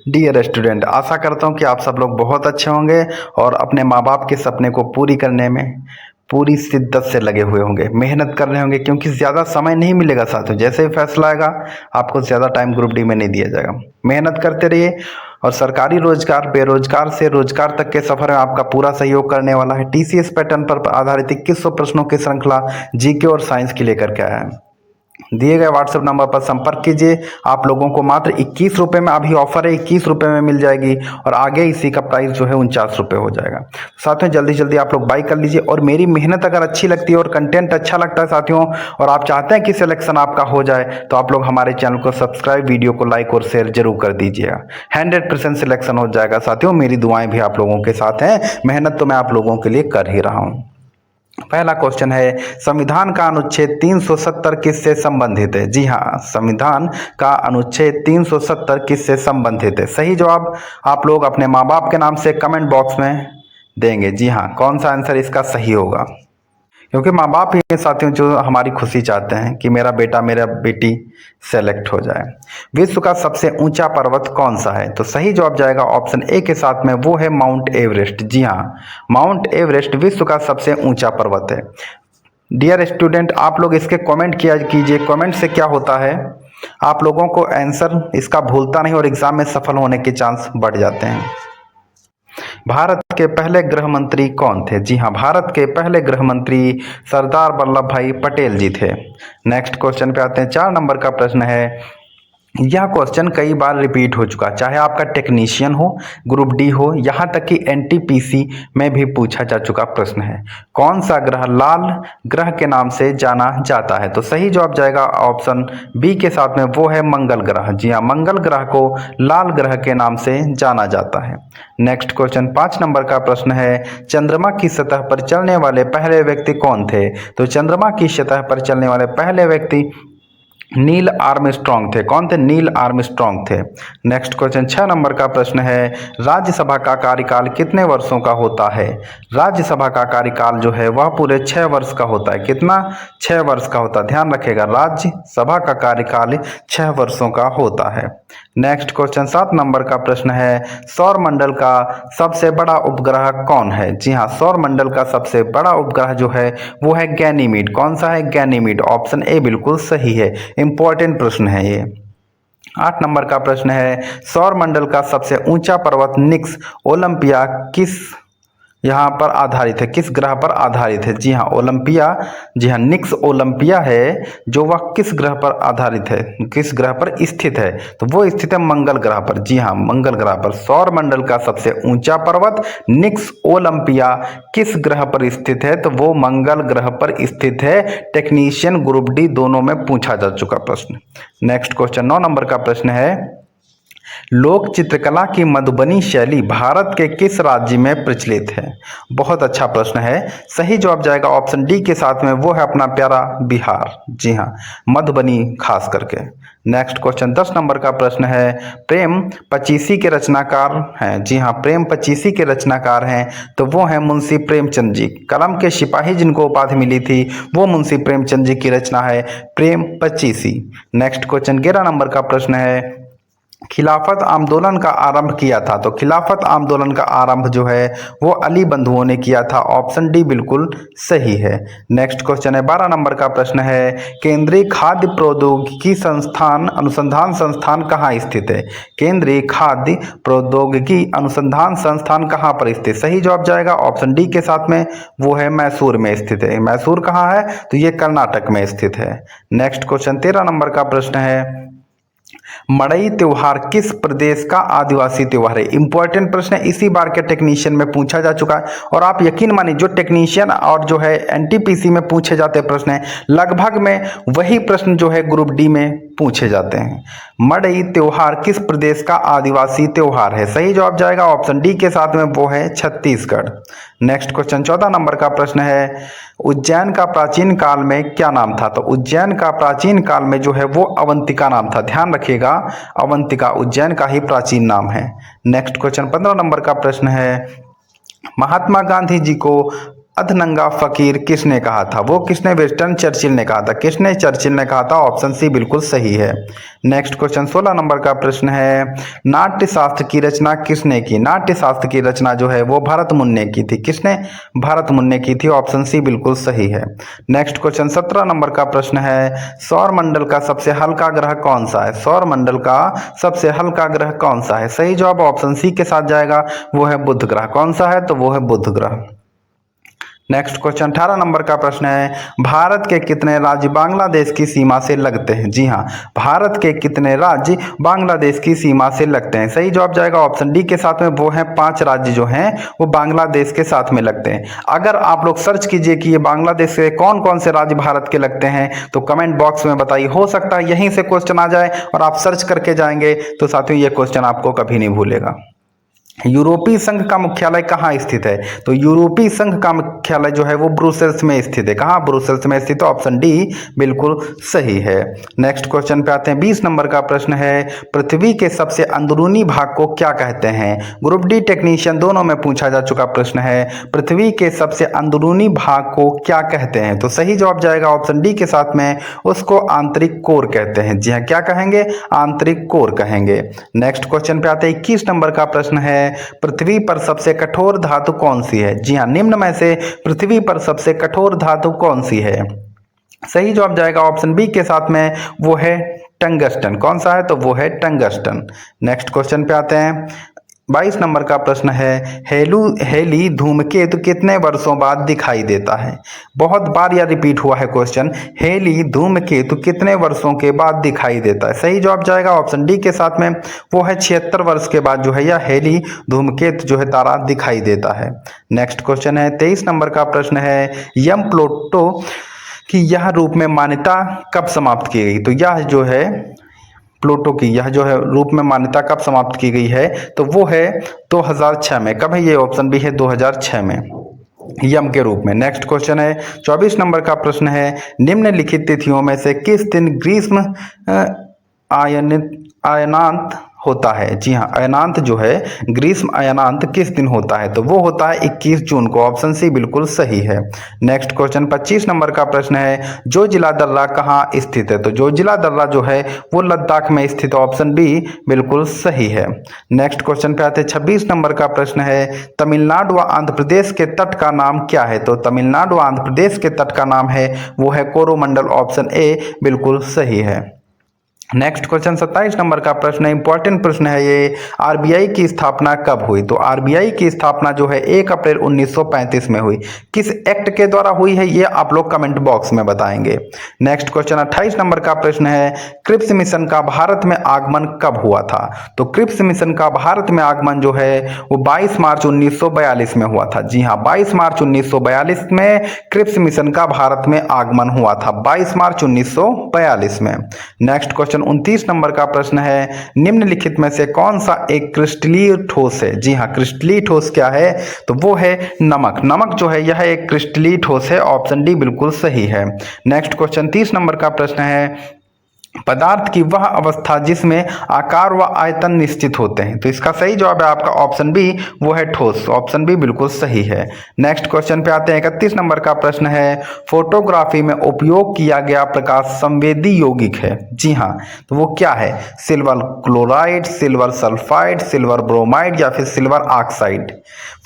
Dear student, आशा करता हूँ कि आप सब लोग बहुत अच्छे होंगे और अपने माँ बाप के सपने को पूरी करने में पूरी शिद्दत से लगे हुए होंगे, मेहनत कर रहे होंगे, क्योंकि ज़्यादा समय नहीं मिलेगा साथियों। जैसे ही फैसला आएगा आपको ज़्यादा टाइम ग्रुप डी में नहीं दिया जाएगा। मेहनत करते रहिए और सरकारी रोजगार, बेरोजगार से रोजगार तक के सफर में आपका पूरा सहयोग करने वाला है टीसीएस पैटर्न पर आधारित 2100 प्रश्नों की श्रृंखला जीके और साइंस की लेकर के आया है। दिए गए व्हाट्सएप नंबर पर संपर्क कीजिए। आप लोगों को मात्र 21 रुपये में अभी ऑफर है, 21 रुपये में मिल जाएगी और आगे इसी का प्राइस जो है 49 रुपये हो जाएगा। साथियों जल्दी जल्दी आप लोग बाई कर लीजिए और मेरी मेहनत अगर अच्छी लगती है और कंटेंट अच्छा लगता है साथियों, और आप चाहते हैं कि सिलेक्शन आपका हो जाए, तो आप लोग हमारे चैनल को सब्सक्राइब, वीडियो को लाइक और शेयर जरूर कर दीजिएगा। 100% सिलेक्शन हो जाएगा साथियों। मेरी दुआएं भी आप लोगों के साथ हैं, मेहनत तो मैं आप लोगों के लिए कर ही रहा हूँ। पहला क्वेश्चन है, संविधान का अनुच्छेद 370 किससे संबंधित है? जी हाँ, संविधान का अनुच्छेद 370 किससे संबंधित है? सही जवाब आप लोग अपने माँ बाप के नाम से कमेंट बॉक्स में देंगे। जी हाँ, कौन सा आंसर इसका सही होगा? क्योंकि माँ बाप ही हैं साथियों जो हमारी खुशी चाहते हैं कि मेरा बेटा मेरा बेटी सेलेक्ट हो जाए। विश्व का सबसे ऊंचा पर्वत कौन सा है? तो सही जवाब जाएगा ऑप्शन ए के साथ में, वो है माउंट एवरेस्ट। जी हाँ, माउंट एवरेस्ट विश्व का सबसे ऊंचा पर्वत है। डियर स्टूडेंट, आप लोग इसके कमेंट किया कीजिए। कमेंट से क्या होता है, आप लोगों को आंसर इसका भूलता नहीं और एग्जाम में सफल होने के चांस बढ़ जाते हैं। भारत के पहले गृह मंत्री कौन थे? जी हाँ, भारत के पहले गृह मंत्री सरदार वल्लभ भाई पटेल जी थे। नेक्स्ट क्वेश्चन पे आते हैं। 4 नंबर का प्रश्न है, यह क्वेश्चन कई बार रिपीट हो चुका, चाहे आपका टेक्नीशियन हो, ग्रुप डी हो, यहाँ तक कि एनटीपीसी में भी पूछा जा चुका प्रश्न है। कौन सा ग्रह लाल ग्रह के नाम से जाना जाता है? तो सही जवाब जाएगा ऑप्शन बी के साथ में, वो है मंगल ग्रह। जी हाँ, मंगल ग्रह को लाल ग्रह के नाम से जाना जाता है। नेक्स्ट क्वेश्चन 5 नंबर का प्रश्न है, चंद्रमा की सतह पर चलने वाले पहले व्यक्ति कौन थे? तो चंद्रमा की सतह पर चलने वाले पहले व्यक्ति नील आर्मस्ट्रॉन्ग थे। कौन थे? नील आर्मस्ट्रॉन्ग थे। नेक्स्ट क्वेश्चन 6 नंबर का प्रश्न है, राज्यसभा का कार्यकाल कितने वर्षों का होता है? राज्यसभा का कार्यकाल जो है वह पूरे 6 वर्ष का होता है। कितना? 6 वर्ष का होता है। ध्यान रखिएगा, राज्यसभा का कार्यकाल 6 वर्षों का होता है। नेक्स्ट क्वेश्चन 7 नंबर का प्रश्न है, सौर मंडल का सबसे बड़ा उपग्रह कौन है? जी हाँ, सौर मंडल का सबसे बड़ा उपग्रह जो है वो है गैनीमीड। कौन सा है? गैनीमीड। ऑप्शन ए बिल्कुल सही है। इंपॉर्टेंट प्रश्न है ये। 8 नंबर का प्रश्न है, सौर मंडल का सबसे ऊंचा पर्वत निक्स ओलंपिया किस यहाँ पर आधारित है? किस ग्रह पर आधारित है? जी हाँ, ओलंपिया। जी हाँ, निक्स ओलंपिया है जो वह किस ग्रह पर आधारित है, किस ग्रह पर स्थित है? तो वो स्थित है मंगल ग्रह पर। जी हाँ, मंगल ग्रह पर। सौर मंडल का सबसे ऊंचा पर्वत निक्स ओलंपिया किस ग्रह पर स्थित है? तो वो मंगल ग्रह पर स्थित है। टेक्नीशियन, ग्रुप डी दोनों में पूछा जा चुका प्रश्न। नेक्स्ट क्वेश्चन 9 नंबर का प्रश्न है, लोक चित्रकला की मधुबनी शैली भारत के किस राज्य में प्रचलित है? बहुत अच्छा प्रश्न है। सही जवाब जाएगा ऑप्शन डी के साथ में, वो है अपना प्यारा बिहार। जी हाँ, मधुबनी खास करके। नेक्स्ट क्वेश्चन 10 नंबर का प्रश्न है, प्रेम पचीसी के रचनाकार हैं? जी हाँ, प्रेम पचीसी के रचनाकार हैं तो वो हैं मुंशी प्रेमचंद जी। कलम के सिपाही जिनको उपाधि मिली थी वो मुंशी प्रेमचंद जी की रचना है प्रेम पचीसी। नेक्स्ट क्वेश्चन 11 नंबर का प्रश्न है, खिलाफत आंदोलन का आरंभ किया था? तो खिलाफत आंदोलन का आरंभ जो है वो अली बंधुओं ने किया था। ऑप्शन डी बिल्कुल सही है। नेक्स्ट क्वेश्चन है 12 नंबर का प्रश्न है, केंद्रीय खाद्य प्रौद्योगिकी संस्थान अनुसंधान संस्थान कहाँ स्थित है? केंद्रीय खाद्य प्रौद्योगिकी अनुसंधान संस्थान कहाँ पर स्थित? सही जवाब जाएगा ऑप्शन डी के साथ में, वो है मैसूर में स्थित है। मैसूर कहाँ है? तो ये कर्नाटक में स्थित है। नेक्स्ट क्वेश्चन 13 नंबर का प्रश्न है, मड़ई त्योहार किस प्रदेश का आदिवासी त्योहार है? इंपॉर्टेंट प्रश्न है, इसी बार के टेक्नीशियन में पूछा जा चुका है और आप यकीन मानिए जो टेक्नीशियन और जो है एनटीपीसी में पूछे जाते प्रश्न है लगभग में वही प्रश्न जो है ग्रुप डी में पूछे जाते हैं। मड़ई त्योहार किस प्रदेश का आदिवासी त्योहार है? सही जवाब जाएगा ऑप्शन डी के साथ में, वो है छत्तीसगढ़। नेक्स्ट क्वेश्चन 14 नंबर का प्रश्न है, उज्जैन का प्राचीन काल में क्या नाम था? तो उज्जैन का प्राचीन काल में जो है वो अवंतिका नाम था। ध्यान रखिएगा, अवंतिका उज्जैन का ही प्राचीन नाम है। नेक्स्ट क्वेश्चन 15 नंबर का प्रश्न है, महात्मा गांधी जी को अधनंगा फकीर किसने कहा था? वो किसने? विंस्टन चर्चिल ने कहा था। किसने? चर्चिल ने कहा था। ऑप्शन सी बिल्कुल सही है। नेक्स्ट क्वेश्चन 16 नंबर का प्रश्न है, नाट्य शास्त्र की रचना किसने की? नाट्य शास्त्र की रचना जो है वो भरत मुनि ने की थी। किसने? भरत मुनि ने की थी। ऑप्शन सी बिल्कुल सही है। नेक्स्ट क्वेश्चन 17 नंबर का प्रश्न है, सौर मंडल का सबसे हल्का ग्रह कौन सा है? सौर मंडल का सबसे हल्का ग्रह कौन सा है? सही जवाब ऑप्शन सी के साथ जाएगा, वो है बुध ग्रह। कौन सा है? तो वो है बुध ग्रह। नेक्स्ट क्वेश्चन 18 नंबर का प्रश्न है, भारत के कितने राज्य बांग्लादेश की सीमा से लगते हैं? जी हाँ, भारत के कितने राज्य बांग्लादेश की सीमा से लगते हैं? सही जवाब जाएगा ऑप्शन डी के साथ में, वो है 5 राज्य जो हैं वो बांग्लादेश के साथ में लगते हैं। अगर आप लोग सर्च कीजिए कि ये बांग्लादेश से कौन कौन से राज्य भारत के लगते हैं तो कमेंट बॉक्स में बताइए, हो सकता है यहीं से क्वेश्चन आ जाए और आप सर्च करके जाएंगे तो साथियों ये क्वेश्चन आपको कभी नहीं भूलेगा। यूरोपीय संघ का मुख्यालय कहाँ स्थित है? तो यूरोपीय संघ का मुख्यालय जो है वो ब्रुसेल्स में स्थित है। कहाँ? ब्रुसेल्स में स्थित है। ऑप्शन डी बिल्कुल सही है। नेक्स्ट क्वेश्चन पे आते हैं। 20 नंबर का प्रश्न है, पृथ्वी के सबसे अंदरूनी भाग को क्या कहते हैं? ग्रुप डी टेक्नीशियन दोनों में पूछा जा चुका प्रश्न है, पृथ्वी के सबसे अंदरूनी भाग को क्या कहते हैं? तो सही जवाब जाएगा ऑप्शन डी के साथ में, उसको आंतरिक कोर कहते हैं। जी हाँ, क्या कहेंगे? आंतरिक कोर कहेंगे। नेक्स्ट क्वेश्चन पे आते हैं। 21 नंबर का प्रश्न है, पृथ्वी पर सबसे कठोर धातु कौन सी है? जी हां, निम्न में से पृथ्वी पर सबसे कठोर धातु कौन सी है? सही जवाब जाएगा ऑप्शन बी के साथ में, वो है टंगस्टन। कौन सा है? तो वो है टंगस्टन। नेक्स्ट क्वेश्चन पे आते हैं। 22 नंबर का प्रश्न है, हेली धूमकेतु कितने वर्षों बाद दिखाई देता है? बहुत बार यह रिपीट हुआ है क्वेश्चन, हेली धूमकेतु कितने वर्षों के बाद दिखाई देता है? सही जवाब जाएगा ऑप्शन डी के साथ में, वो है 76 वर्ष के बाद जो है यह हेली धूमकेतु जो है तारा दिखाई देता है। नेक्स्ट क्वेश्चन है 23 नंबर का प्रश्न है, यम प्लूटो की यह रूप में मान्यता कब समाप्त की गई? तो यह जो है प्लूटो की यह जो है रूप में मान्यता कब समाप्त की गई है? तो वो है 2006 में। कब है? ये ऑप्शन बी है 2006 में, यम के रूप में। नेक्स्ट क्वेश्चन है 24 नंबर का प्रश्न है, निम्नलिखित तिथियों में से किस दिन ग्रीष्म अयनांत होता है? जी हाँ, अयनांत जो है ग्रीष्म अयनांत किस दिन होता है? तो वो होता है 21 जून को। ऑप्शन सी बिल्कुल सही है। नेक्स्ट क्वेश्चन 25 नंबर का प्रश्न है, जो जिला दर्रा कहाँ स्थित है? तो जो जिला दर्रा जो है वो लद्दाख में स्थित। ऑप्शन बी बिल्कुल सही है। नेक्स्ट क्वेश्चन पे आते हैं। 26 नंबर का प्रश्न है, तमिलनाडु व आंध्र प्रदेश के तट का नाम क्या है? तो तमिलनाडु व आंध्र प्रदेश के तट का नाम है वो है कोरोमंडल। ऑप्शन ए बिल्कुल सही है। नेक्स्ट क्वेश्चन 27 नंबर का प्रश्न है, इंपॉर्टेंट प्रश्न है ये, आरबीआई की स्थापना कब हुई? तो आरबीआई की स्थापना जो है 1 अप्रैल 1935 में हुई। किस एक्ट के द्वारा हुई है ये आप लोग कमेंट बॉक्स में बताएंगे। नेक्स्ट क्वेश्चन 28 नंबर का प्रश्न है, क्रिप्स मिशन का भारत में आगमन कब हुआ था? तो क्रिप्स मिशन का भारत में आगमन जो है वो 22 मार्च 1942 में हुआ था। जी हाँ, 22 मार्च 1942 में क्रिप्स मिशन का भारत में आगमन हुआ था, 22 मार्च 1942 में। नेक्स्ट क्वेश्चन 29 नंबर का प्रश्न है, निम्नलिखित में से कौन सा एक क्रिस्टलीय ठोस है? जी हाँ, क्रिस्टलीय ठोस क्या है? तो वो है नमक। नमक जो है यह एक क्रिस्टलीय ठोस है। ऑप्शन डी बिल्कुल सही है। नेक्स्ट क्वेश्चन 30 नंबर का प्रश्न है, पदार्थ की वह अवस्था जिसमें आकार व आयतन निश्चित होते हैं। तो इसका सही जवाब है आपका ऑप्शन बी, वो है ठोस। ऑप्शन बी बिल्कुल सही है। नेक्स्ट क्वेश्चन पे आते हैं। 31 नंबर का प्रश्न है, फोटोग्राफी में उपयोग किया गया प्रकाश संवेदी यौगिक है। जी हाँ, तो वो क्या है? Silver chloride, silver sulphide, silver bromide या फिर सिल्वर ऑक्साइड?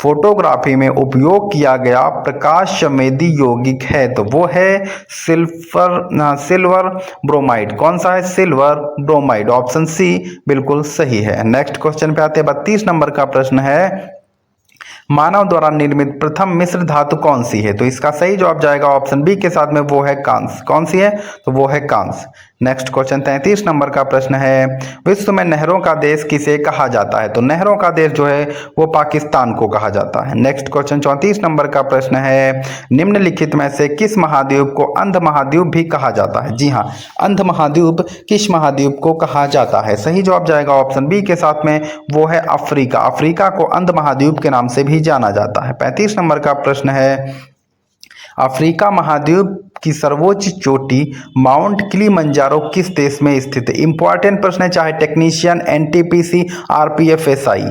फोटोग्राफी में उपयोग किया गया प्रकाश संवेदी यौगिक है तो वो है सिल्वर ब्रोमाइड। कौन सा है? Silver bromide. ऑप्शन सी बिल्कुल सही है। नेक्स्ट क्वेश्चन पे आते हैं। 32 नंबर का प्रश्न है, मानव द्वारा निर्मित प्रथम मिश्र धातु कौन सी है? तो इसका सही जवाब जाएगा ऑप्शन बी के साथ में, वो है कांस्य। कौन सी है? तो वो है कांस्य। नेक्स्ट क्वेश्चन 33 नंबर का प्रश्न है, विश्व में नहरों का देश किसे कहा जाता है? तो नहरों का देश जो है वो पाकिस्तान को कहा जाता है। नेक्स्ट क्वेश्चन 34 नंबर का प्रश्न है, निम्नलिखित में से किस महाद्वीप को अंध महाद्वीप भी कहा जाता है? जी हाँ, अंध महाद्वीप किस महाद्वीप को कहा जाता है? सही जवाब जाएगा ऑप्शन बी के साथ में, वो है अफ्रीका। अफ्रीका को अंध महाद्वीप के नाम से भी जाना जाता है। 35 नंबर का प्रश्न है, अफ्रीका महाद्वीप की सर्वोच्च चोटी माउंट किलिमंजारो किस देश में स्थित है? इंपॉर्टेंट प्रश्न है, चाहे technician, NTPC, RPF, SI,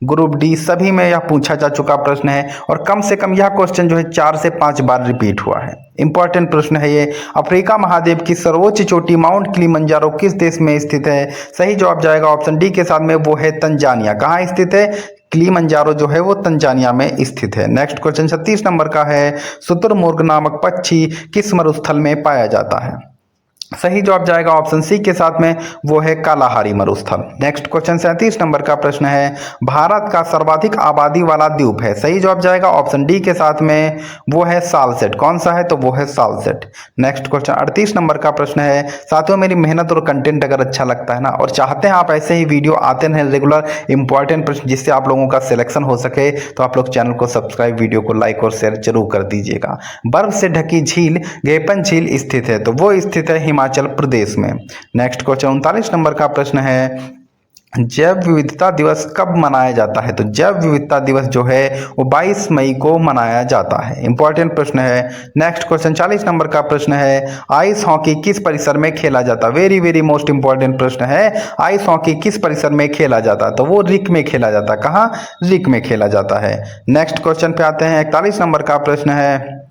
group D सभी में यह पूछा जा चुका प्रश्न है और कम से कम यह क्वेश्चन जो है 4 से 5 बार रिपीट हुआ है। इंपॉर्टेंट प्रश्न है ये। अफ्रीका महाद्वीप की सर्वोच्च चोटी माउंट किलिमंजारो किस देश में स्थित है? सही जवाब जाएगा ऑप्शन डी के साथ में, वो है तंजानिया। कहाँ स्थित है? किलिमंजारो जो है वो तंजानिया में स्थित है। नेक्स्ट क्वेश्चन 36 नंबर का है, शुतुरमुर्ग नामक पक्षी किस मरुस्थल में पाया जाता है? सही जवाब जाएगा ऑप्शन सी के साथ में, वो है कालाहारी मरुस्थल। नेक्स्ट क्वेश्चन 37 नंबर का प्रश्न है, भारत का सर्वाधिक आबादी वाला द्वीप है? सही जवाब जाएगा ऑप्शन डी के साथ में, वो है सालसेट। कौन सा है? तो वो है सालसेट। नेक्स्ट क्वेश्चन 38 नंबर का प्रश्न है, साथियों मेरी मेहनत और कंटेंट अगर अच्छा लगता है ना और चाहते हैं आप ऐसे ही वीडियो आते हैं रेगुलर इंपॉर्टेंट प्रश्न जिससे आप लोगों का सिलेक्शन हो सके, तो आप लोग चैनल को सब्सक्राइब, वीडियो को लाइक और शेयर जरूर कर दीजिएगा। बर्फ से ढकी झील गेपन झील स्थित है? तो वो स्थित है हिमाचल प्रदेश में। नेक्स्ट क्वेश्चन 39 नंबर का प्रश्न है, जैव विविधता दिवस कब मनाया जाता है? तो जैव विविधता दिवस जो है वो 22 मई को मनाया जाता है। इंपॉर्टेंट प्रश्न है। नेक्स्ट क्वेश्चन 40 नंबर का प्रश्न है, आइस हॉकी किस परिसर में खेला जाता है? वेरी वेरी मोस्ट इंपॉर्टेंट प्रश्न है, आइस हॉकी किस परिसर में खेला जाता है? तो वो रिक में खेला जाता है। कहाँ? रिक में खेला जाता है। नेक्स्ट क्वेश्चन पे आते हैं, 41 नंबर का प्रश्न है,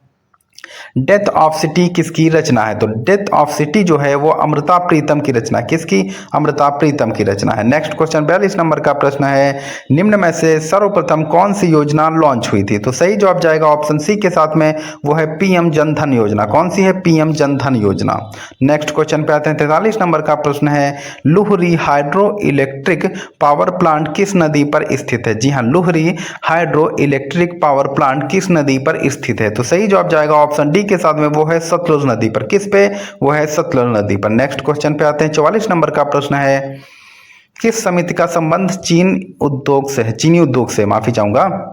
डेथ ऑफ सिटी किसकी रचना है? तो डेथ ऑफ सिटी जो है वो अमृता प्रीतम की रचना है। किसकी? अमृता प्रीतम की रचना है। नेक्स्ट क्वेश्चन 42 नंबर का प्रश्न है, निम्न में से सर्वप्रथम कौन सी योजना लॉन्च हुई थी? तो सही जवाब जाएगा ऑप्शन सी के साथ में, वो है पीएम जनधन योजना। कौन सी है? पीएम जनधन योजना। नेक्स्ट क्वेश्चन पे आते हैं, 43 नंबर का प्रश्न है, Luhri hydro electric power plant किस नदी पर स्थित है? जी हाँ, Luhri hydro electric power plant किस नदी पर स्थित है? तो सही जवाब जाएगा ऑप्शन डी के साथ में, वो है सतलुज नदी पर। किस पे? वो है सतलुज नदी पर। नेक्स्ट क्वेश्चन पे आते हैं, 44 नंबर का प्रश्न है, किस समिति का संबंध चीनी उद्योग से, माफी चाहूंगा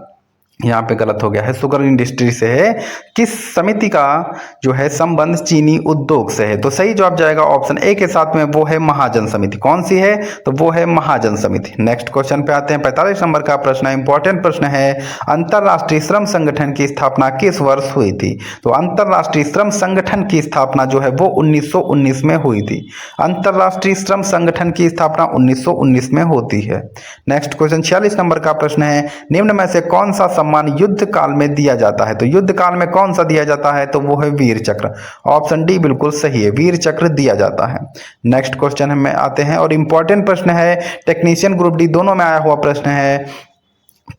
यहाँ पे गलत हो गया है, शुगर इंडस्ट्री से है। किस समिति का जो है संबंध चीनी उद्योग से है? तो सही जवाब जाएगा ऑप्शन ए के साथ में, वो है महाजन समिति। कौन सी है? तो वो है महाजन समिति। नेक्स्ट क्वेश्चन पे आते हैं, 45 नंबर का प्रश्न है, इंपॉर्टेंट प्रश्न है, अंतरराष्ट्रीय श्रम संगठन की स्थापना किस वर्ष हुई थी? तो अंतरराष्ट्रीय श्रम संगठन की स्थापना जो है वो 1919 में हुई थी। अंतरराष्ट्रीय श्रम संगठन की स्थापना 1919 में होती है। नेक्स्ट क्वेश्चन 46 नंबर का प्रश्न है, निम्न में से कौन सा सम्मान युद्ध काल में दिया जाता है? तो युद्ध काल में कौन सा दिया जाता है? तो वो है वीर चक्र। ऑप्शन डी बिल्कुल सही है, वीर चक्र दिया जाता है। नेक्स्ट क्वेश्चन में आते हैं और इंपॉर्टेंट प्रश्न है, टेक्नीशियन ग्रुप डी दोनों में आया हुआ प्रश्न है,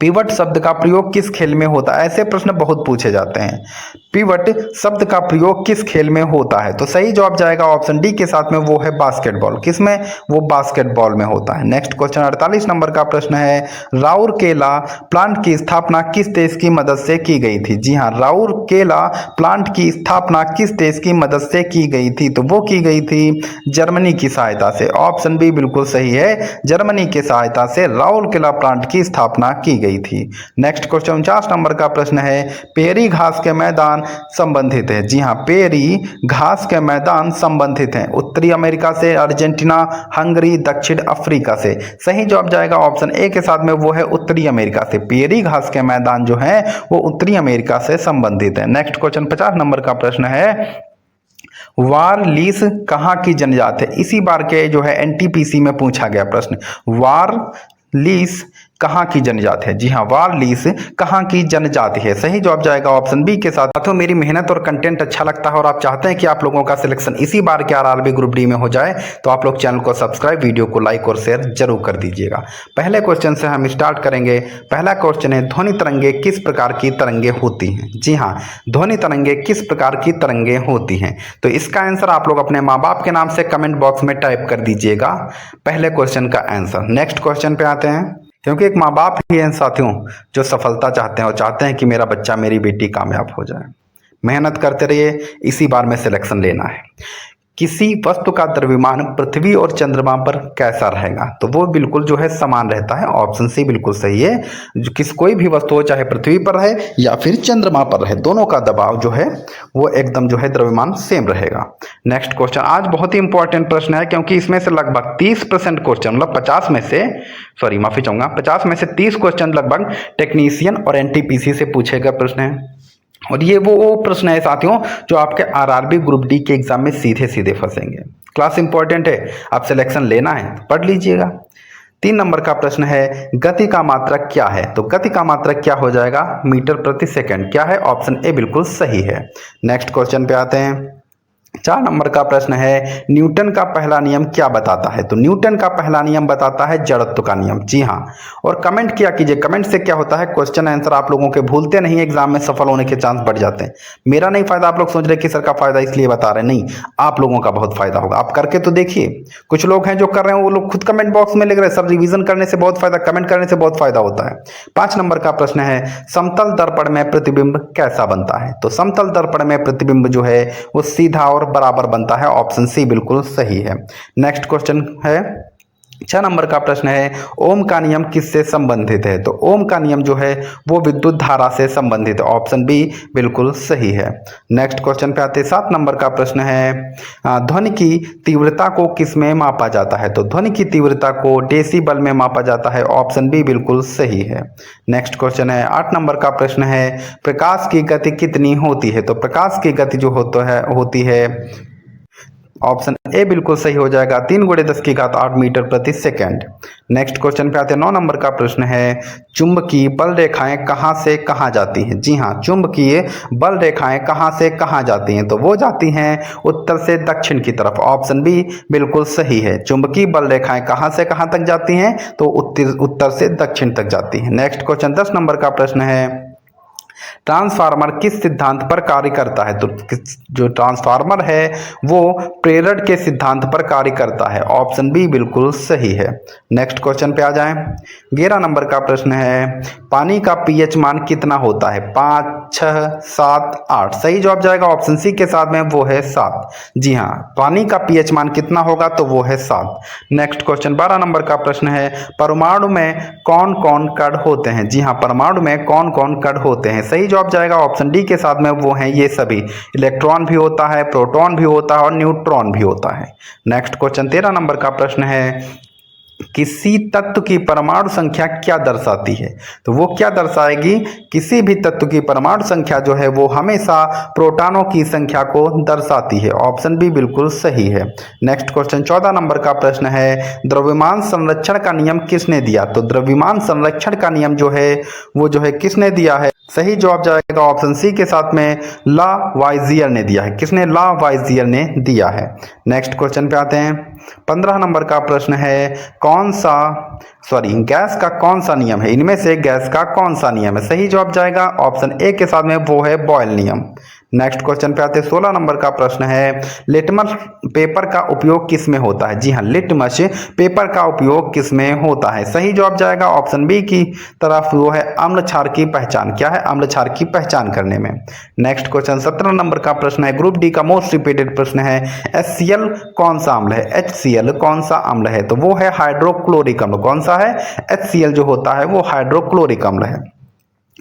पिवट शब्द का प्रयोग किस खेल में होता है? ऐसे प्रश्न बहुत पूछे जाते हैं। पिवट शब्द का प्रयोग किस खेल में होता है? तो सही जवाब जाएगा ऑप्शन डी के साथ में, वो है बास्केटबॉल। किसमें? वो बास्केटबॉल में होता है। नेक्स्ट क्वेश्चन 48 नंबर का प्रश्न है, राउरकेला प्लांट की स्थापना किस देश की मदद से की गई थी? जी हाँ, राउरकेला प्लांट की स्थापना किस देश की मदद से की गई थी? तो वो की गई थी जर्मनी की सहायता से। ऑप्शन बी बिल्कुल सही है, जर्मनी की सहायता से राउरकेला प्लांट की स्थापना की गई थी। नेक्स्ट क्वेश्चन 49 नंबर का प्रश्न है, पेरी घास के मैदान संबंधित है? जी हाँ, पेरी घास के मैदान संबंधित हैं उत्तरी अमेरिका से, अर्जेंटीना, हंगरी, दक्षिण अफ्रीका से। सही जवाब जाएगा ऑप्शन ए के साथ में, वो है उत्तरी अमेरिका से। पेरी घास के मैदान जो है वो उत्तरी अमेरिका से संबंधित है। नेक्स्ट क्वेश्चन 50 नंबर का प्रश्न है, वार लीस कहाँ की जनजाति है? इसी बार के जो है एनटीपीसी में पूछा गया प्रश्न, वार लीस कहाँ की जनजाति है? जी हाँ, वारलीस कहाँ की जनजाति है? सही जवाब जाएगा ऑप्शन बी के साथ। साथियों मेरी मेहनत और कंटेंट अच्छा लगता है और आप चाहते हैं कि आप लोगों का सिलेक्शन इसी बार के आरआरबी ग्रुप डी में हो जाए, तो आप लोग चैनल को सब्सक्राइब, वीडियो को लाइक और शेयर जरूर कर दीजिएगा। पहले क्वेश्चन से हम स्टार्ट करेंगे। पहला क्वेश्चन है, ध्वनि तरंगे किस प्रकार की तरंगे होती हैं? जी हाँ, ध्वनि तरंगे किस प्रकार की तरंगे होती हैं? तो इसका आंसर आप लोग अपने माँ बाप के नाम से कमेंट बॉक्स में टाइप कर दीजिएगा, पहले क्वेश्चन का आंसर। नेक्स्ट क्वेश्चन पे आते हैं, क्योंकि एक माँ बाप ही हैं साथियों जो सफलता चाहते हैं और चाहते हैं कि मेरा बच्चा, मेरी बेटी कामयाब हो जाए। मेहनत करते रहिए, इसी बार में सिलेक्शन लेना है। किसी वस्तु का द्रव्यमान पृथ्वी और चंद्रमा पर कैसा रहेगा? तो वो बिल्कुल जो है समान रहता है। ऑप्शन सी बिल्कुल सही है। कोई भी वस्तु हो, चाहे पृथ्वी पर रहे या फिर चंद्रमा पर रहे, दोनों का दबाव जो है वो एकदम जो है द्रव्यमान सेम रहेगा। नेक्स्ट क्वेश्चन आज बहुत ही इंपॉर्टेंट प्रश्न है, क्योंकि इसमें से लगभग 30% क्वेश्चन, मतलब 50 में से 30 क्वेश्चन लगभग टेक्नीशियन और एनटीपीसी से पूछे गए प्रश्न है। और ये वो प्रश्न है साथियों जो आपके आरआरबी ग्रुप डी के एग्जाम में सीधे सीधे फंसेंगे। क्लास इंपॉर्टेंट है, आप सिलेक्शन लेना है तो पढ़ लीजिएगा। 3 नंबर का प्रश्न है गति का मात्रक क्या है? तो गति का मात्रक क्या हो जाएगा? मीटर प्रति सेकंड। क्या है? ऑप्शन ए बिल्कुल सही है। नेक्स्ट क्वेश्चन पे आते हैं। 4 नंबर का प्रश्न है न्यूटन का पहला नियम क्या बताता है? तो न्यूटन का पहला नियम बताता है जड़त्व का नियम। जी हाँ, और कमेंट किया कीजिए, कमेंट से क्या होता है क्वेश्चन आंसर आप लोगों के भूलते नहीं, एग्जाम में सफल होने के चांस बढ़ जाते हैं। मेरा नहीं फायदा, आप लोग सोच रहे कि सर का फायदा इसलिए बता रहे, नहीं, आप लोगों का बहुत फायदा होगा। आप करके तो देखिए, कुछ लोग हैं जो कर रहे हैं वो लोग खुद कमेंट बॉक्स में लिख रहे हैं सर रिवीजन करने से बहुत फायदा, कमेंट करने से बहुत फायदा होता है। 5 नंबर का प्रश्न है समतल दर्पण में प्रतिबिंब कैसा बनता है? तो समतल दर्पण में प्रतिबिंब जो है वो सीधा और बराबर बनता है। ऑप्शन सी बिल्कुल सही है। नेक्स्ट क्वेश्चन है 6 नंबर का प्रश्न है ओम का नियम किससे संबंधित है? तो ओम का नियम जो है वो विद्युत धारा से संबंधित है। ऑप्शन बी बिल्कुल सही है। नेक्स्ट क्वेश्चन पे आते हैं। 7 नंबर का प्रश्न है ध्वनि की तीव्रता को किस में मापा जाता है? तो ध्वनि की तीव्रता को डेसिबल में मापा जाता है। ऑप्शन बी बिल्कुल सही है। नेक्स्ट क्वेश्चन है 8 नंबर का प्रश्न है प्रकाश की गति कितनी होती है? तो प्रकाश की गति जो होती है ऑप्शन ए बिल्कुल सही हो जाएगा, 3 × 10⁸ मीटर प्रति सेकंड। नेक्स्ट क्वेश्चन पे आते हैं। 9 नंबर का प्रश्न है चुंबकीय बल रेखाएं कहां से कहां जाती हैं? जी हां, चुंबकीय बल रेखाएं कहां से कहां जाती हैं? तो वो जाती हैं उत्तर से दक्षिण की तरफ। ऑप्शन बी बिल्कुल सही है। चुंबकीय बल रेखाएं कहां से कहां तक जाती हैं? तो उत्तर से दक्षिण तक जाती हैं। नेक्स्ट क्वेश्चन 10 नंबर का प्रश्न है ट्रांसफार्मर किस सिद्धांत पर कार्य करता है? तो जो ट्रांसफार्मर है वो प्रेरण के सिद्धांत पर कार्य करता है। ऑप्शन बी बिल्कुल सही है। नेक्स्ट क्वेश्चन पे आ जाएं। 11 नंबर का प्रश्न है पानी का पीएच मान कितना होता है? 5, 6, 7, 8। सही जवाब जाएगा ऑप्शन सी के साथ में, वो है 7। जी हाँ, पानी का पीएच मान कितना होगा? तो वो है 7। नेक्स्ट क्वेश्चन 12 नंबर का प्रश्न है परमाणु में कौन कौन कण होते हैं? जी हाँ, परमाणु में कौन कौन कण होते हैं? सही जवाब जाएगा ऑप्शन डी के साथ में, वो हैं ये सभी। इलेक्ट्रॉन भी होता है, प्रोटॉन भी होता है और न्यूट्रॉन भी होता है। नेक्स्ट क्वेश्चन 13 नंबर का प्रश्न है किसी तत्व की परमाणु संख्या क्या दर्शाती है? तो वो क्या दर्शाएगी? किसी भी तत्व की परमाणु संख्या जो है वो हमेशा प्रोटॉनों की संख्या को दर्शाती है। ऑप्शन बी बिल्कुल सही है। नेक्स्ट क्वेश्चन 14 नंबर का प्रश्न है द्रव्यमान संरक्षण का नियम किसने दिया? तो द्रव्यमान संरक्षण का नियम जो है वो जो है किसने दिया है? सही जवाब जाएगा ऑप्शन सी के साथ में, लावाइजियर ने दिया है। किसने? लावाइजियर ने दिया है। नेक्स्ट क्वेश्चन पे आते हैं। 15 नंबर का प्रश्न है गैस का कौन सा नियम है? इनमें से गैस का कौन सा नियम है? सही जवाब जाएगा ऑप्शन ए के साथ में, वो है बॉयल नियम। नेक्स्ट क्वेश्चन पे आते हैं। 16 नंबर का प्रश्न है लिटमस पेपर का उपयोग किस में होता है? जी हाँ, लिटमस पेपर का उपयोग किस में होता है? सही जवाब जाएगा ऑप्शन बी की तरफ, वो है अम्ल क्षार की पहचान। क्या है? अम्ल क्षार की पहचान करने में। नेक्स्ट क्वेश्चन 17 नंबर का प्रश्न है ग्रुप डी का मोस्ट रिपीटेड प्रश्न है HCl कौन सा अम्ल है? HCl कौन सा अम्ल है? तो वो है हाइड्रोक्लोरिक अम्ल। कौन सा है? HCl जो होता है वो हाइड्रोक्लोरिक अम्ल है।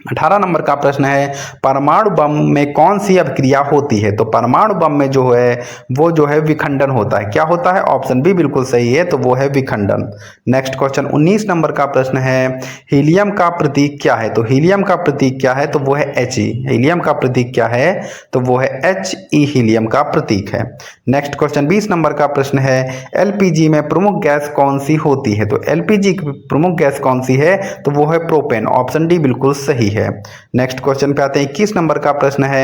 18 नंबर का प्रश्न है परमाणु बम में कौन सी अभिक्रिया होती है? तो परमाणु बम में जो है वो जो है विखंडन होता है। क्या होता है? ऑप्शन बी बिल्कुल सही है, तो वो है विखंडन। नेक्स्ट क्वेश्चन 19 नंबर का प्रश्न है हीलियम का प्रतीक क्या है? तो हीलियम का प्रतीक क्या है? तो वो है He। हीलियम का प्रतीक क्या है? तो वो है He, हीलियम का प्रतीक है। नेक्स्ट क्वेश्चन 20 नंबर का प्रश्न है LPG में प्रमुख गैस कौन सी होती है? तो LPG की प्रमुख गैस कौन सी है? तो वो है प्रोपेन। ऑप्शन डी बिल्कुल सही है। नेक्स्ट क्वेश्चन पे आते हैं। 21 नंबर का प्रश्न है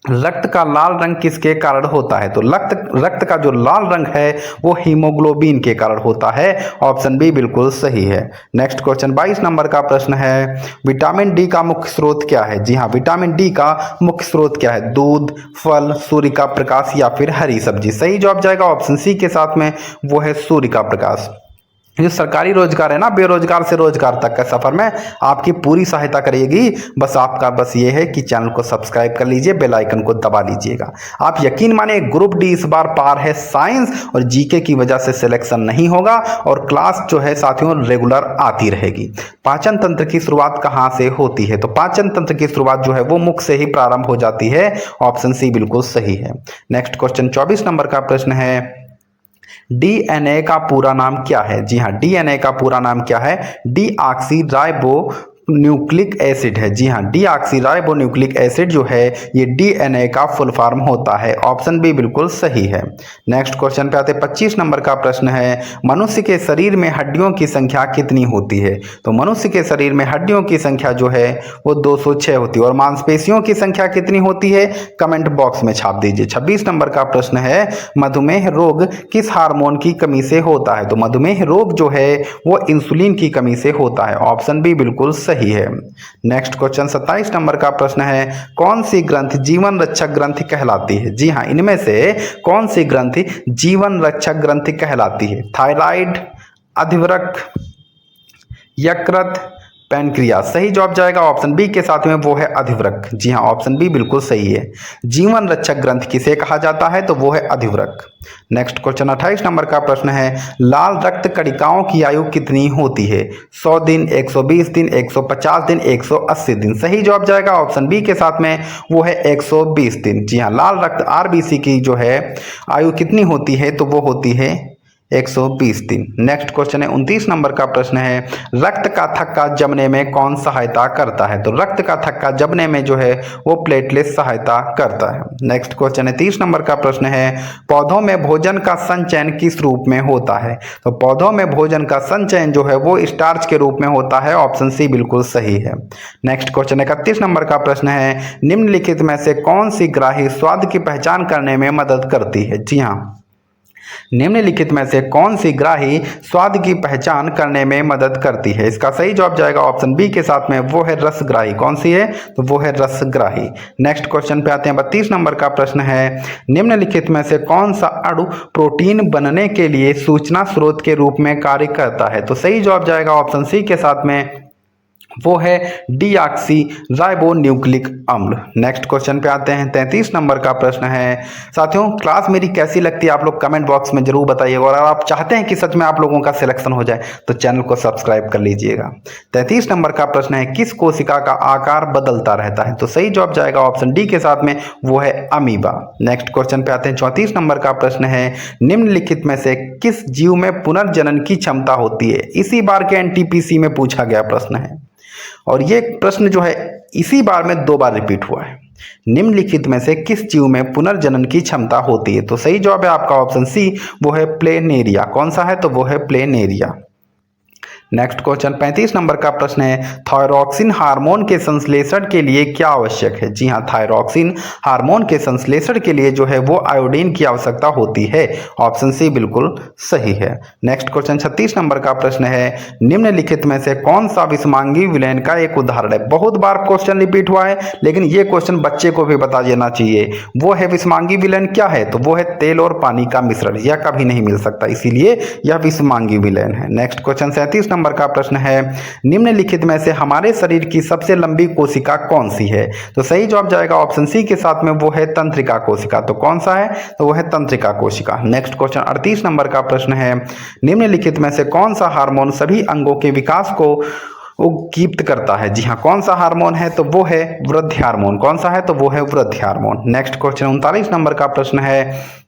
रक्त का लाल रंग किसके कारण होता है? तो रक्त का जो लाल रंग है वो हीमोग्लोबिन के कारण होता है। ऑप्शन बी बिल्कुल सही है। नेक्स्ट क्वेश्चन 22 नंबर का प्रश्न है विटामिन डी का मुख्य स्रोत क्या है? जी हाँ, विटामिन डी का मुख्य स्रोत क्या है? दूध, फल, सूर्य का प्रकाश या फिर हरी सब्जी? सही जवाब जाएगा ऑप्शन सी के साथ में, वो है सूर्य का प्रकाश। जो सरकारी रोजगार है ना, बेरोजगार से रोजगार तक का सफर में आपकी पूरी सहायता करेगी। बस ये है कि चैनल को सब्सक्राइब कर लीजिए, बेल आइकन को दबा लीजिएगा। आप यकीन माने ग्रुप डी इस बार पार है। साइंस और जीके की वजह से सिलेक्शन नहीं होगा और क्लास जो है साथियों रेगुलर आती रहेगी। पाचन तंत्र की शुरुआत कहाँ से होती है? तो पाचन तंत्र की शुरुआत जो है वो मुख से ही प्रारंभ हो जाती है। ऑप्शन सी बिल्कुल सही है। नेक्स्ट क्वेश्चन 24 नंबर का प्रश्न है डीएनए का पूरा नाम क्या है? जी हाँ, डीएनए का पूरा नाम क्या है? डीऑक्सी राइबो न्यूक्लिक एसिड है। जी हाँ, डीऑक्सीराइबोन्यूक्लिक एसिड जो है ये डीएनए का फुल फॉर्म होता है। ऑप्शन बी बिल्कुल सही है। नेक्स्ट क्वेश्चन पे आते हैं। 25 नंबर का प्रश्न है, मनुष्य के शरीर में हड्डियों की संख्या कितनी होती है? तो मनुष्य के शरीर में हड्डियों की संख्या जो है वो 206 होती है। और मांसपेशियों की संख्या कितनी होती है? कमेंट बॉक्स में छाप दीजिए। 26 नंबर का प्रश्न है, मधुमेह रोग किस हार्मोन की कमी से होता है? तो मधुमेह रोग जो है वो इंसुलिन की कमी से होता है। ऑप्शन बी बिल्कुल सही है। नेक्स्ट क्वेश्चन 27 नंबर का प्रश्न है, कौन सी ग्रंथि जीवन रक्षक ग्रंथि कहलाती है? जी हाँ, इनमें से कौन सी ग्रंथि जीवन रक्षक ग्रंथि कहलाती है? थायराइड, अधिवृक्क, यकृत, पैनक्रियास। सही जवाब जाएगा ऑप्शन बी के साथ में, वो है अधिवृक्क। जी हाँ, ऑप्शन बी बिल्कुल सही है। जीवन रक्षक ग्रंथि किसे कहा जाता है? तो वो है अधिवृक्क। नेक्स्ट क्वेश्चन 28 नंबर का प्रश्न है, लाल रक्त कणिकाओं की आयु कितनी होती है? 100 दिन, 120 दिन, 150 दिन, 180 दिन। सही जवाब जाएगा ऑप्शन बी के साथ में, वो है 120 दिन। जी हाँ, लाल रक्त आरबीसी की जो है आयु कितनी होती है? तो वो होती है 120 दिन। नेक्स्ट क्वेश्चन है 29 नंबर का प्रश्न है, रक्त का थक्का जमने में कौन सहायता करता है? तो रक्त का थक्का जमने में जो है वो प्लेटलेट सहायता करता है। नेक्स्ट क्वेश्चन है 30 नंबर का प्रश्न है, पौधों में भोजन का संचयन किस रूप में होता है? तो पौधों में भोजन का संचयन जो है वो स्टार्च के रूप में होता है। ऑप्शन सी बिल्कुल सही है। नेक्स्ट क्वेश्चन 31 नंबर का प्रश्न है, निम्नलिखित में से कौन सी ग्राही स्वाद की पहचान करने में मदद करती है? जी हाँ, निम्नलिखित में से कौन सी ग्राही स्वाद की पहचान करने में मदद करती है? इसका सही जवाब जाएगा ऑप्शन बी के साथ में, वो है रसग्राही। कौन सी है? तो वो है रसग्राही। नेक्स्ट क्वेश्चन पे आते हैं। 32 नंबर का प्रश्न है, निम्नलिखित में से कौन सा अणु प्रोटीन बनने के लिए सूचना स्रोत के रूप में कार्य करता है? तो सही जवाब जाएगा ऑप्शन सी के साथ में, वो है डीऑक्सीराइबोन्यूक्लिक अम्ल। नेक्स्ट क्वेश्चन पे आते हैं। 33 नंबर का प्रश्न है, साथियों क्लास मेरी कैसी लगती है आप लोग कमेंट बॉक्स में जरूर बताइएगा। और अगर आप चाहते हैं कि सच में आप लोगों का सिलेक्शन हो जाए तो चैनल को सब्सक्राइब कर लीजिएगा। 33 नंबर का प्रश्न है, किस कोशिका का आकार बदलता रहता है? तो सही जवाब जाएगा ऑप्शन डी के साथ में, वो है अमीबा। नेक्स्ट क्वेश्चन पे आते हैं। 34 नंबर का प्रश्न है, निम्नलिखित में से किस जीव में पुनर्जनन की क्षमता होती है? इसी बार के एनटीपीसी में पूछा गया प्रश्न है और ये प्रश्न जो है इसी बार में 2 बार रिपीट हुआ है। निम्नलिखित में से किस जीव में पुनर्जनन की क्षमता होती है? तो सही जवाब है आपका ऑप्शन सी, वो है प्लेनेरिया। कौन सा है? तो वो है प्लेनेरिया। नेक्स्ट क्वेश्चन 35 नंबर का प्रश्न है, थायरॉक्सिन हार्मोन के संश्लेषण के लिए क्या आवश्यक है? जी हाँ, थायरॉक्सिन हार्मोन के संश्लेषण के लिए जो है वो आयोडीन की आवश्यकता होती है। ऑप्शन सी बिल्कुल सही है। नेक्स्ट क्वेश्चन 36 नंबर का प्रश्न है, निम्नलिखित में से कौन सा विषमांगी विलयन का एक उदाहरण है? बहुत बार क्वेश्चन रिपीट हुआ है लेकिन ये क्वेश्चन बच्चे को भी बता देना चाहिए। वो है विषमांगी विलयन क्या है? तो वो है तेल और पानी का मिश्रण। यह कभी नहीं मिल सकता, इसीलिए यह विषमांगी विलयन है। नेक्स्ट क्वेश्चन 37 नंबर का प्रश्न है, निम्नलिखित में से हमारे शरीर की सबसे लंबी कोशिका कौन सी है? तो सही जवाब जाएगा ऑप्शन सी के साथ में, वो है तंत्रिका कोशिका। तो कौन सा है? तो वो है तंत्रिका कोशिका। नेक्स्ट क्वेश्चन 38 नंबर का प्रश्न है, निम्नलिखित में से कौन सा हार्मोन सभी अंगों के विकास को उद्दीपित करता है? जी हाँ, कौन सा हार्मोन है? तो वो है वृद्धि हार्मोन। कौन सा है? तो वो है वृद्धि हार्मोन। नेक्स्ट क्वेश्चन 39 नंबर का प्रश्न है,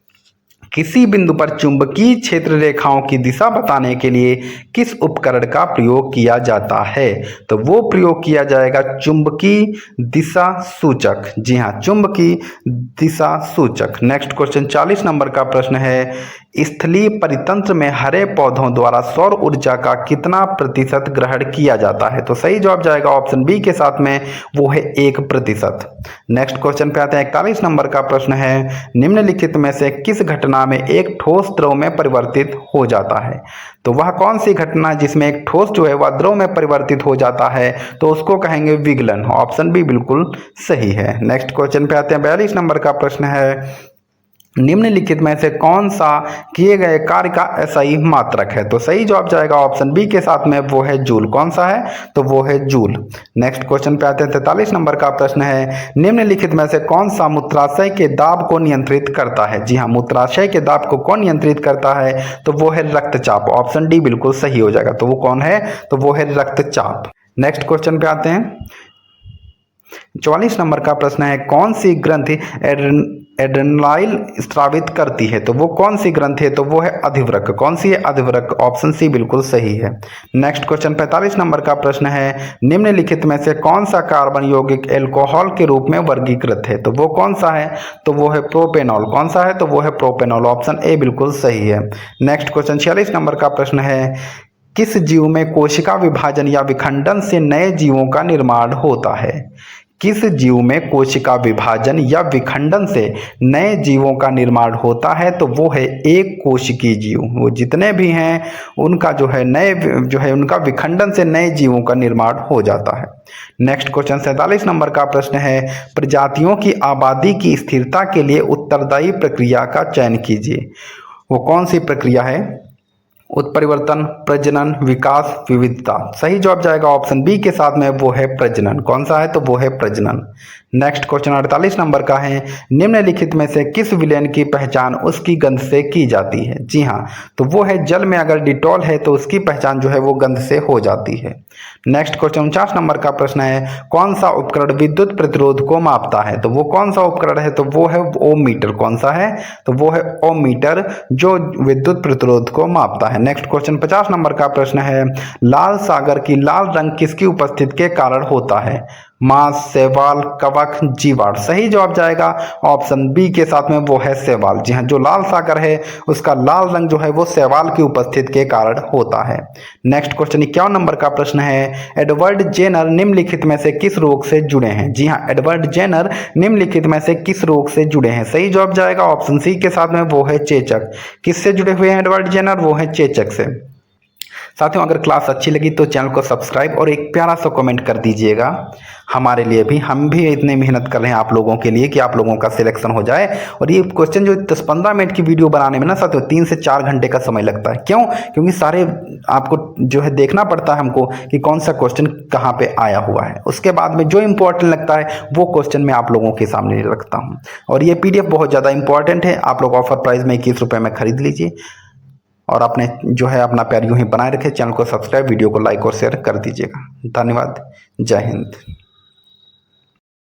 किसी बिंदु पर चुंबकीय क्षेत्र रेखाओं की दिशा बताने के लिए किस उपकरण का प्रयोग किया जाता है? तो वो प्रयोग किया जाएगा चुंबकीय दिशा सूचक। जी हाँ, चुंबकीय दिशा सूचक। नेक्स्ट क्वेश्चन 40 नंबर का प्रश्न है, स्थलीय परितंत्र में हरे पौधों द्वारा सौर ऊर्जा का कितना प्रतिशत ग्रहण किया जाता है? तो सही जवाब जाएगा ऑप्शन बी के साथ में, वो है 1%। नेक्स्ट क्वेश्चन पे आते हैं। 41 नंबर का प्रश्न है, निम्नलिखित में से किस घटना में एक ठोस द्रव में परिवर्तित हो जाता है? तो वह कौन सी घटना जिसमें एक ठोस जो है वह द्रव में परिवर्तित हो जाता है? तो उसको कहेंगे विगलन। ऑप्शन बी बिल्कुल सही है। नेक्स्ट क्वेश्चन पे आते हैं। 42 नंबर का प्रश्न है, निम्नलिखित में से कौन सा किए गए कार्य का एसआई मात्रक है? तो सही जवाब जाएगा ऑप्शन बी के साथ में, वो है जूल। कौन सा है? तो वो है जूल। नेक्स्ट क्वेश्चन पे आते हैं। 43 नंबर का प्रश्न है, निम्नलिखित में से कौन सा मूत्राशय के दाब को नियंत्रित करता है? जी हाँ, मूत्राशय के दाब को कौन नियंत्रित करता है? तो वो है रक्तचाप। ऑप्शन डी बिल्कुल सही हो जाएगा। तो वो कौन है? तो वो है रक्तचाप। नेक्स्ट क्वेश्चन पे आते हैं। 44 नंबर का प्रश्न है, कौन सी ग्रंथि एड्रेनालाइल स्रावित करती है, तो वो कौन सी ग्रंथि है? तो वो है अधिवृक्क। कौन सी है? अधिवृक्क। ऑप्शन सी बिल्कुल सही है। नेक्स्ट क्वेश्चन 45 नंबर का प्रश्न है, निम्नलिखित में से कौन सा कार्बन यौगिक अल्कोहल के रूप में वर्गीकृत है? तो वो कौन सा है? तो वो है प्रोपेनॉल। कौन सा है? तो वो है प्रोपेनॉल। ऑप्शन ए बिल्कुल सही है। नेक्स्ट क्वेश्चन 46 नंबर का प्रश्न है, किस जीव में कोशिका विभाजन या विखंडन से नए जीवों का निर्माण होता है? किस जीव में कोशिका विभाजन या विखंडन से नए जीवों का निर्माण होता है? तो वो है एक कोशिकीय जीव। वो जितने भी हैं उनका उनका विखंडन से नए जीवों का निर्माण हो जाता है। नेक्स्ट क्वेश्चन 47 नंबर का प्रश्न है, प्रजातियों की आबादी की स्थिरता के लिए उत्तरदायी प्रक्रिया का चयन कीजिए। वो कौन सी प्रक्रिया है? उत्परिवर्तन, प्रजनन, विकास, विविधता। सही जवाब जाएगा ऑप्शन बी के साथ में, वो है प्रजनन। कौन सा है? तो वो है प्रजनन। नेक्स्ट क्वेश्चन 48 नंबर का है, निम्नलिखित में से किस विलेन की पहचान उसकी गंध से की जाती है? जी हाँ, तो वो है जल में अगर डिटॉल है तो उसकी पहचान जो है वो गंध से हो जाती है। नेक्स्ट क्वेश्चन 49 नंबर का प्रश्न है, कौन सा उपकरण विद्युत प्रतिरोध को मापता है? तो वो कौन सा उपकरण है? तो वो है ओम मीटर। कौन सा है? तो वो है ओम मीटर, जो विद्युत प्रतिरोध को मापता है। नेक्स्ट क्वेश्चन 50 नंबर का प्रश्न है, लाल सागर की लाल रंग किसकी उपस्थिति के कारण होता है? मांस, शैवाल, कवक, जीवाणु। सही जवाब जाएगा ऑप्शन बी के साथ में, वो है शैवाल। जी हाँ, जो लाल सागर है उसका लाल रंग जो है वो शैवाल की उपस्थिति के कारण होता है। नेक्स्ट क्वेश्चन 51 नंबर का प्रश्न है, एडवर्ड जेनर निम्नलिखित में से किस रोग से जुड़े हैं? जी हाँ, एडवर्ड जेनर निम्नलिखित में से किस रोग से जुड़े हैं? सही जवाब जाएगा ऑप्शन सी के साथ में, वो है चेचक। किससे जुड़े हुए हैं एडवर्ड जेनर? वो है चेचक से। साथियों, अगर क्लास अच्छी लगी तो चैनल को सब्सक्राइब और एक प्यारा सा कमेंट कर दीजिएगा हमारे लिए भी। हम भी इतने मेहनत कर रहे हैं आप लोगों के लिए कि आप लोगों का सिलेक्शन हो जाए। और ये क्वेश्चन जो 10-15 मिनट की वीडियो बनाने में ना साथियों 3 से 4 घंटे का समय लगता है। क्यों? क्योंकि सारे आपको जो है देखना पड़ता है हमको कि कौन सा क्वेश्चन कहाँ पे आया हुआ है। उसके बाद में जो इंपॉर्टेंट लगता है वो क्वेश्चन मैं आप लोगों के सामने रखता हूँ। और ये PDF बहुत ज़्यादा इंपॉर्टेंट है। आप लोग ऑफर प्राइस में 21 रुपये में खरीद लीजिए और अपने जो है अपना प्यार यूं ही बनाए रखें। चैनल को सब्सक्राइब, वीडियो को लाइक और शेयर कर दीजिएगा। धन्यवाद। जय हिंद।